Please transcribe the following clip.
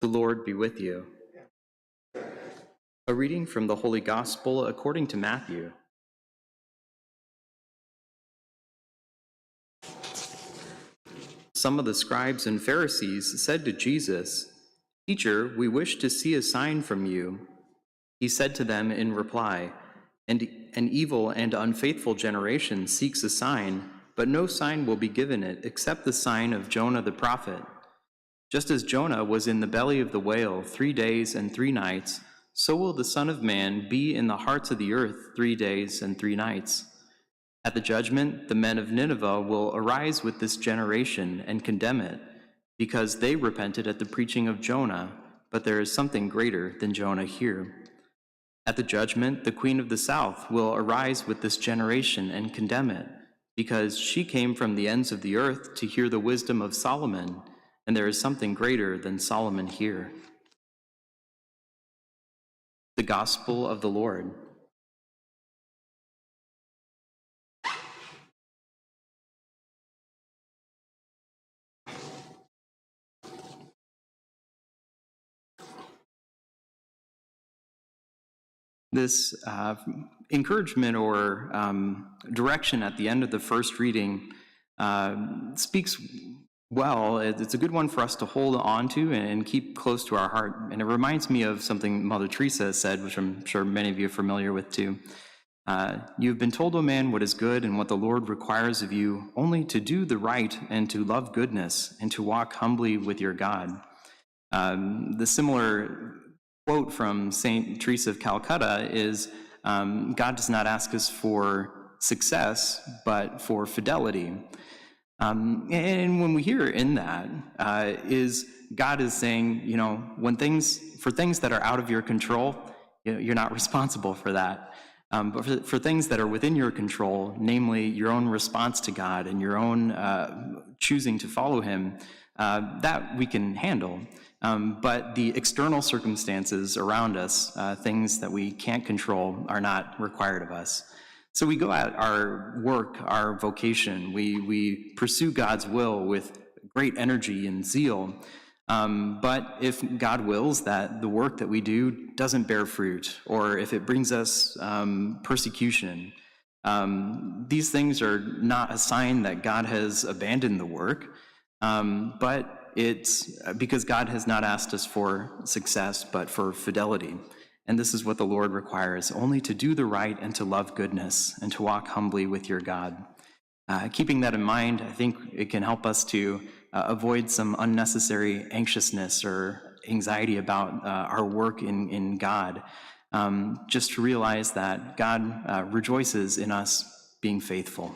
The Lord be with you. A reading from the Holy Gospel according to Matthew. Some of the scribes and Pharisees said to Jesus, "Teacher, we wish to see a sign from you." He said to them in reply, An evil and unfaithful generation seeks a sign, but no sign will be given it except the sign of Jonah the prophet. Just as Jonah was in the belly of the whale 3 days and 3 nights, so will the Son of Man be in the hearts of the earth 3 days and 3 nights. At the judgment, the men of Nineveh will arise with this generation and condemn it, because they repented at the preaching of Jonah, but there is something greater than Jonah here. At the judgment, the queen of the south will arise with this generation and condemn it, because she came from the ends of the earth to hear the wisdom of Solomon, and there is something greater than Solomon here. The Gospel of the Lord. This encouragement or direction at the end of the first reading speaks well. It's a good one for us to hold on to and keep close to our heart. And it reminds me of something Mother Teresa said, which I'm sure many of you are familiar with too. You have been told, O man, what is good and what the Lord requires of you, only to do the right and to love goodness and to walk humbly with your God. The similar quote from St. Teresa of Calcutta is, God does not ask us for success, but for fidelity. And when we hear in that, is God is saying, when for things that are out of your control, you're not responsible for that. But for things that are within your control, namely your own response to God and your own choosing to follow him, that we can handle. But the external circumstances around us, things that we can't control, are not required of us. So we go at our work, our vocation, we pursue God's will with great energy and zeal. But if God wills that the work that we do doesn't bear fruit, or if it brings us persecution, these things are not a sign that God has abandoned the work, but it's because God has not asked us for success, but for fidelity. And this is what the Lord requires, only to do the right and to love goodness and to walk humbly with your God. Keeping that in mind, I think it can help us to avoid some unnecessary anxiousness or anxiety about our work in God. Just to realize that God rejoices in us being faithful.